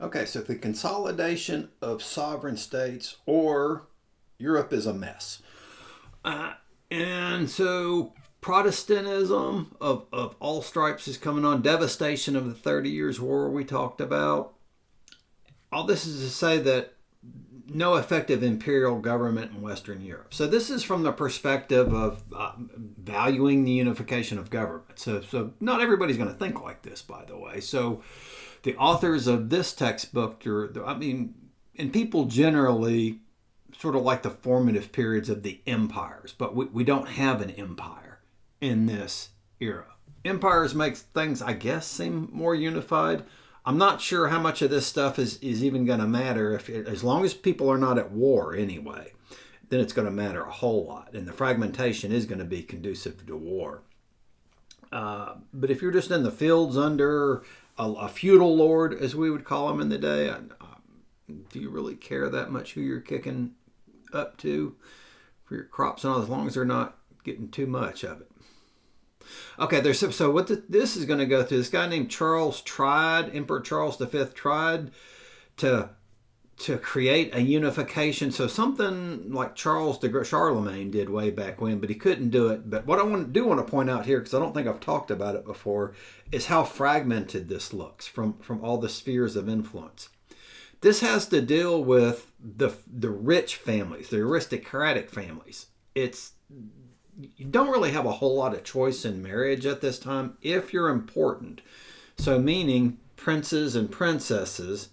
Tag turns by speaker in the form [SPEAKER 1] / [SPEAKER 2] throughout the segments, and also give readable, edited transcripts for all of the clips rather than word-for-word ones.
[SPEAKER 1] Okay, so the consolidation of sovereign states, or Europe is a mess. And so Protestantism of all stripes is coming on, devastation of the 30 Years' War we talked about. All this is to say that no effective imperial government in Western Europe. So this is from the perspective of valuing the unification of government. So not everybody's going to think like this, by the way. So the authors of this textbook, and people generally sort of like the formative periods of the empires, but we don't have an empire in this era. Empires make things, I guess, seem more unified. I'm not sure how much of this stuff is even going to matter as long as people are not at war anyway. Then it's going to matter a whole lot, and the fragmentation is going to be conducive to war. But if you're just in the fields under a feudal lord, as we would call him in the day, do you really care that much who you're kicking up to for your crops and all, as long as they're not getting too much of it? Okay, this is going to go through. This guy named Emperor Charles V tried to create a unification. So something like Charlemagne did way back when, but he couldn't do it. But what I want to point out here, because I don't think I've talked about it before, is how fragmented this looks from all the spheres of influence. This has to deal with the rich families, the aristocratic families. You don't really have a whole lot of choice in marriage at this time if you're important. So meaning princes and princesses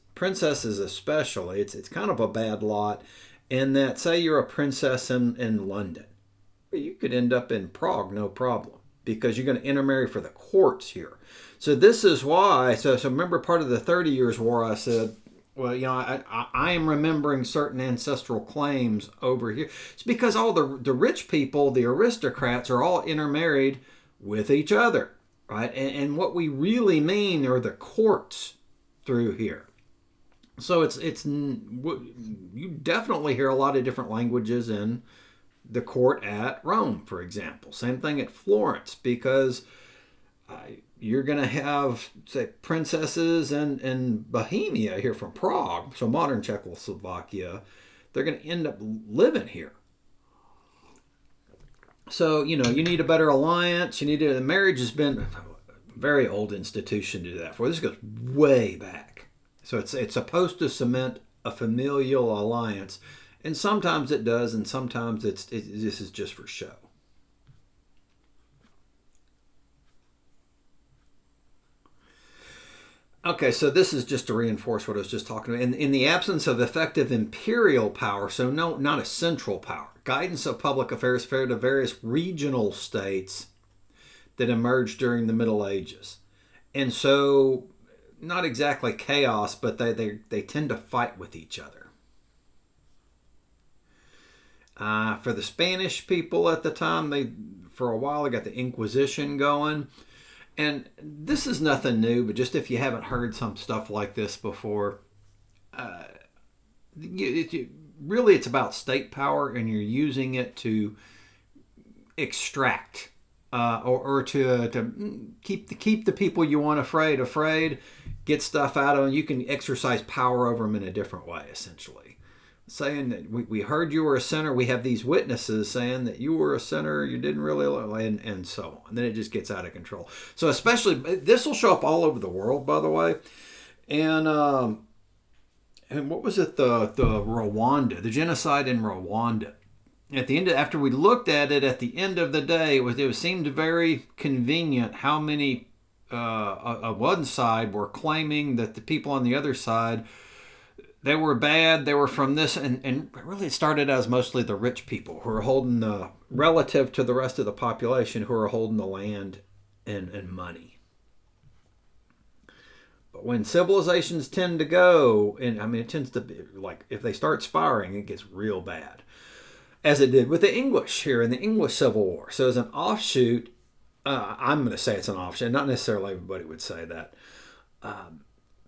[SPEAKER 1] especially, it's kind of a bad lot in that, say you're a princess in London. You could end up in Prague, no problem, because you're going to intermarry for the courts here. So this is why, so remember part of the 30 Years' War, I said, well, I am remembering certain ancestral claims over here. It's because all the rich people, the aristocrats, are all intermarried with each other, right? And what we really mean are the courts through here. So you definitely hear a lot of different languages in the court at Rome, for example. Same thing at Florence, because you're going to have, say, princesses in Bohemia here from Prague, so modern Czechoslovakia. They're going to end up living here. So, you need a better alliance. The marriage has been a very old institution to do that for. This goes way back. So it's supposed to cement a familial alliance. And sometimes it does, and sometimes this is just for show. Okay, so this is just to reinforce what I was just talking about. In the absence of effective imperial power, so not a central power, guidance of public affairs fell to various regional states that emerged during the Middle Ages. And so, not exactly chaos, but they tend to fight with each other. For the Spanish people at the time, for a while, they got the Inquisition going. And this is nothing new, but just if you haven't heard some stuff like this before, really it's about state power, and you're using it to extract or to keep the people you want afraid, get stuff out of them. You can exercise power over them in a different way, essentially. Saying that we heard you were a sinner. We have these witnesses saying that you were a sinner, you didn't really, and so on. Then it just gets out of control. So especially, this will show up all over the world, by the way. And what was it? The Rwanda, the genocide in Rwanda. At the end, after we looked at it, at the end of the day, it seemed very convenient how many on one side were claiming that the people on the other side, they were bad, they were from this, and really it started as mostly the rich people who are holding relative to the rest of the population, who are holding the land and money. But when civilizations tend to go, it tends to be like, if they start spiraling, it gets real bad. As it did with the English here in the English Civil War. So as an offshoot, I'm going to say it's an offshoot, not necessarily everybody would say that.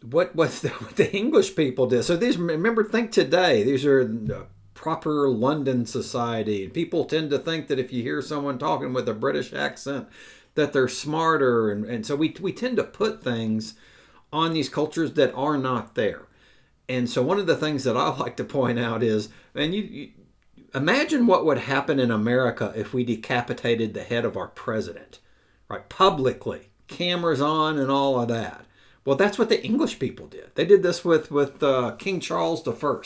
[SPEAKER 1] What the English people did. So think today, these are the proper London society. People tend to think that if you hear someone talking with a British accent, that they're smarter. And so we tend to put things on these cultures that are not there. And so one of the things that I like to point out is, man, you imagine what would happen in America if we decapitated the head of our president, right? Publicly, cameras on and all of that. Well, that's what the English people did. They did this with King Charles I.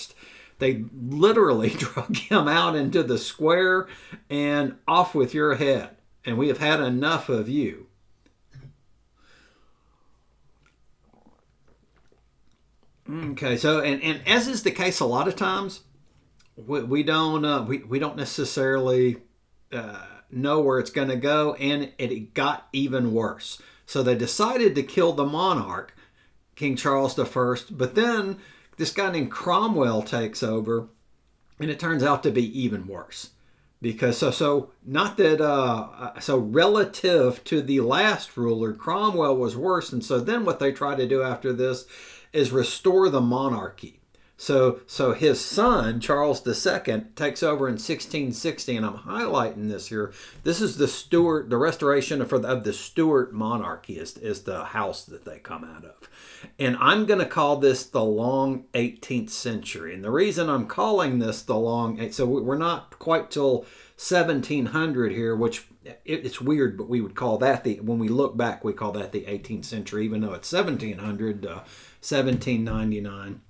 [SPEAKER 1] They literally drug him out into the square and off with your head. And we have had enough of you. Okay, so and as is the case a lot of times, we don't necessarily know where it's going to go, and it got even worse. So they decided to kill the monarch, King Charles I, but then this guy named Cromwell takes over, and it turns out to be even worse. Because so relative to the last ruler, Cromwell was worse, and so then what they try to do after this is restore the monarchy. So his son, Charles II, takes over in 1660, and I'm highlighting this here. This is the restoration of the Stuart monarchy is the house that they come out of. And I'm going to call this the long 18th century. And the reason I'm calling this the long, so we're not quite till 1700 here, which it's weird, but we would call that when we look back, we call that the 18th century, even though it's 1700, 1799.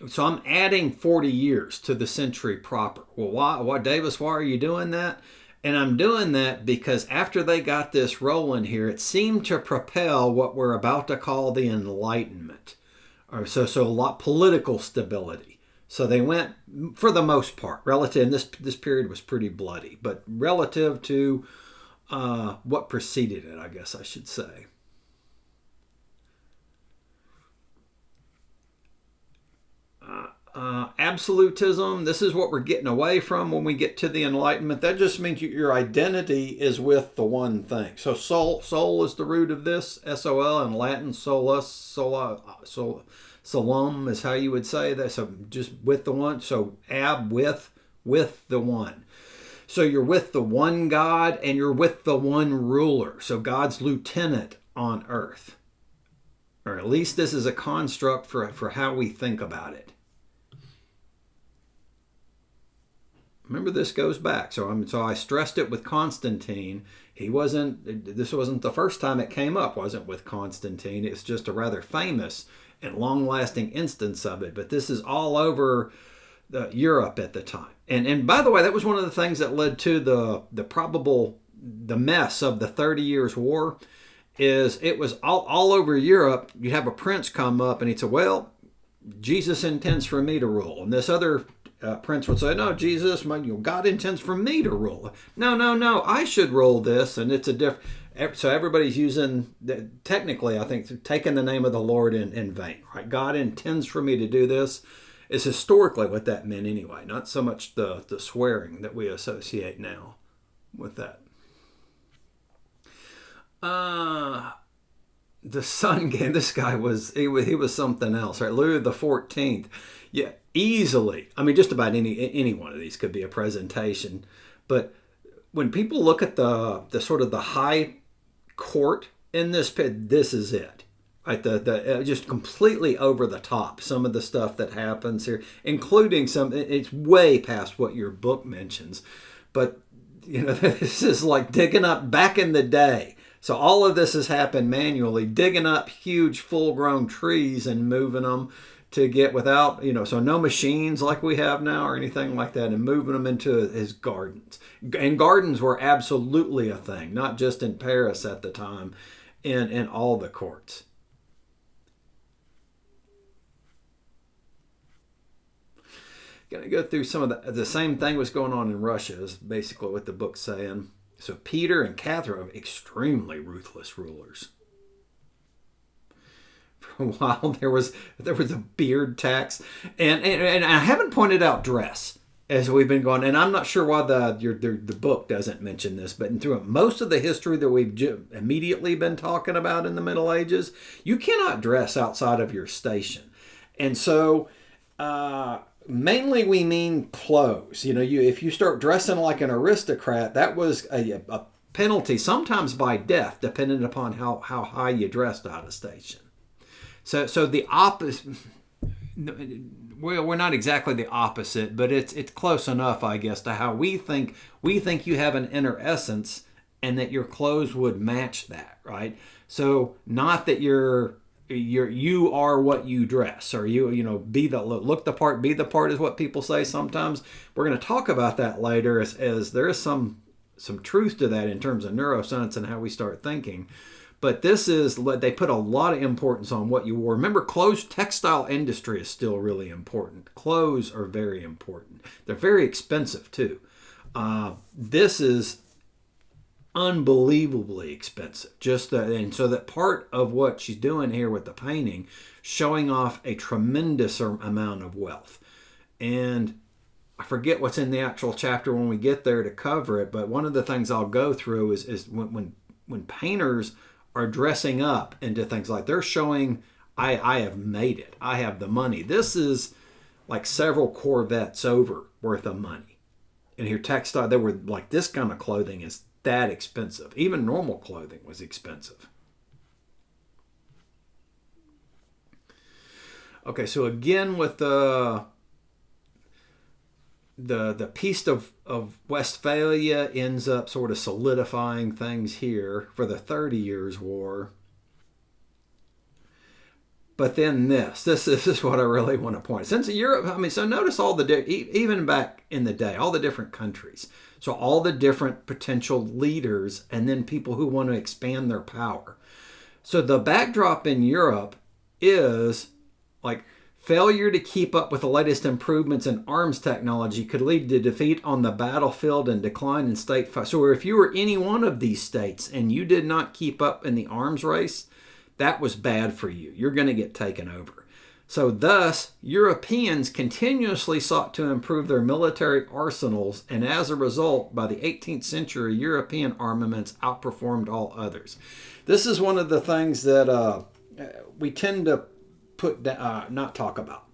[SPEAKER 1] So I'm adding 40 years to the century proper. Well, why, Davis, why are you doing that? And I'm doing that because after they got this rolling here, it seemed to propel what we're about to call the Enlightenment. Or so a lot political stability. So they went, for the most part, relative, and this period was pretty bloody, but relative to what preceded it, I guess I should say. Absolutism, this is what we're getting away from when we get to the Enlightenment. That just means your identity is with the one thing. So soul is the root of this, S-O-L, in Latin, solus, solum is how you would say that. So just with the one, so with the one. So you're with the one God and you're with the one ruler. So God's lieutenant on earth. Or at least this is a construct for how we think about it. Remember, this goes back. So I stressed it with Constantine. This wasn't the first time it came up, wasn't with Constantine. It's just a rather famous and long-lasting instance of it. But this is all over Europe at the time. And by the way, that was one of the things that led to the mess of the 30 Years' War. Is it was all over Europe. You'd have a prince come up and he'd say, well, Jesus intends for me to rule. And this other prince would say, no, Jesus, God intends for me to rule. No, I should rule this. And it's a different. So everybody's using, technically, I think, taking the name of the Lord in vain. Right? God intends for me to do this is historically what that meant anyway. Not so much the swearing that we associate now with that. The Sun game. This guy was something else, right? Louis the 14th. Yeah, easily. I mean, just about any one of these could be a presentation. But when people look at the sort of the high court in this is it. Right? The just completely over the top. Some of the stuff that happens here, including it's way past what your book mentions. But this is like digging up back in the day. So all of this has happened manually, digging up huge full-grown trees and moving them to get without, so no machines like we have now or anything like that, and moving them into his gardens. And gardens were absolutely a thing, not just in Paris at the time, in all the courts. Going to go through some of the same thing was going on in Russia, is basically what the book's saying. So Peter and Catherine are extremely ruthless rulers. For a while there was a beard tax, and I haven't pointed out dress as we've been going, and I'm not sure why the book doesn't mention this, but through most of the history that we've immediately been talking about in the Middle Ages, you cannot dress outside of your station, and so. Mainly we mean clothes. If you start dressing like an aristocrat, that was a penalty, sometimes by death, depending upon how high you dressed out of station. So the opposite, well, we're not exactly the opposite, but it's close enough, I guess, to how we think. We think you have an inner essence, and that your clothes would match that, right? So not that you are what you dress, or be the look the part, be the part is what people say sometimes. We're going to talk about that later, as there is some truth to that in terms of neuroscience and how we start thinking. But this is, they put a lot of importance on what you wore. Remember, clothes, textile industry is still really important. Clothes are very important. They're very expensive too. This is unbelievably expensive. And so that part of what she's doing here with the painting, showing off a tremendous amount of wealth. And I forget what's in the actual chapter when we get there to cover it, but one of the things I'll go through is when painters are dressing up into things like they're showing, I have made it. I have the money. This is like several Corvettes over worth of money. And here textile, they were like, this kind of clothing is that expensive. Even normal clothing was expensive. Okay, so again with the Peace of Westphalia ends up sort of solidifying things here for the 30 Years' War. But then this is what I really want to point. Since Europe, so notice all even back in the day, all the different countries. So all the different potential leaders, and then people who want to expand their power. So the backdrop in Europe is like, failure to keep up with the latest improvements in arms technology could lead to defeat on the battlefield and decline in state. So if you were any one of these states and you did not keep up in the arms race, that was bad for you. You're going to get taken over. So thus, Europeans continuously sought to improve their military arsenals, and as a result, by the 18th century, European armaments outperformed all others. This is one of the things that we tend to not talk about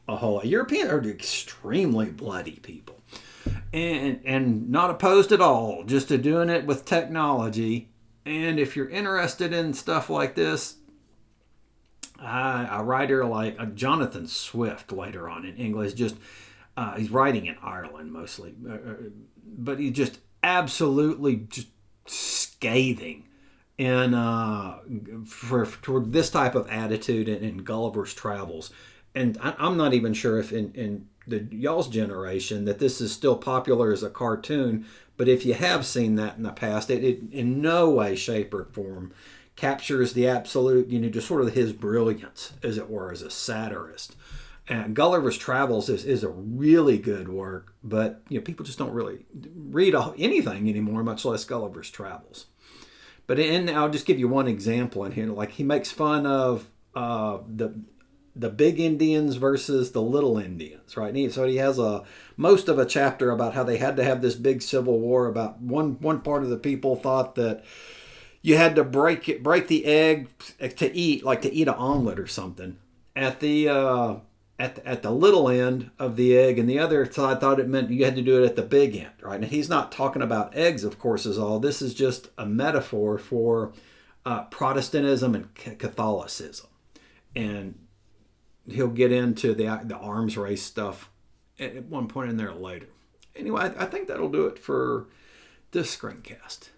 [SPEAKER 1] a whole lot. Europeans are extremely bloody people, and not opposed at all, just to doing it with technology. And if you're interested in stuff like this, a writer like Jonathan Swift later on in English, he's writing in Ireland mostly, but he's just absolutely just scathing and toward this type of attitude in Gulliver's Travels. And I'm not even sure if in y'all's generation that this is still popular as a cartoon, but if you have seen that in the past, it in no way, shape, or form captures the absolute, just sort of his brilliance, as it were, as a satirist. And Gulliver's Travels is a really good work, but people just don't really read anything anymore, much less Gulliver's Travels. But I'll just give you one example in here. Like, he makes fun of the big Indians versus the little Indians, right? So he has most of a chapter about how they had to have this big civil war. About one part of the people thought that you had to break the egg to eat an omelet or something at the little end of the egg, and the other side thought it meant you had to do it at the big end, right? And he's not talking about eggs, of course, is all. This is just a metaphor for Protestantism and Catholicism, and he'll get into the arms race stuff at one point in there later. Anyway, I think that'll do it for this screencast.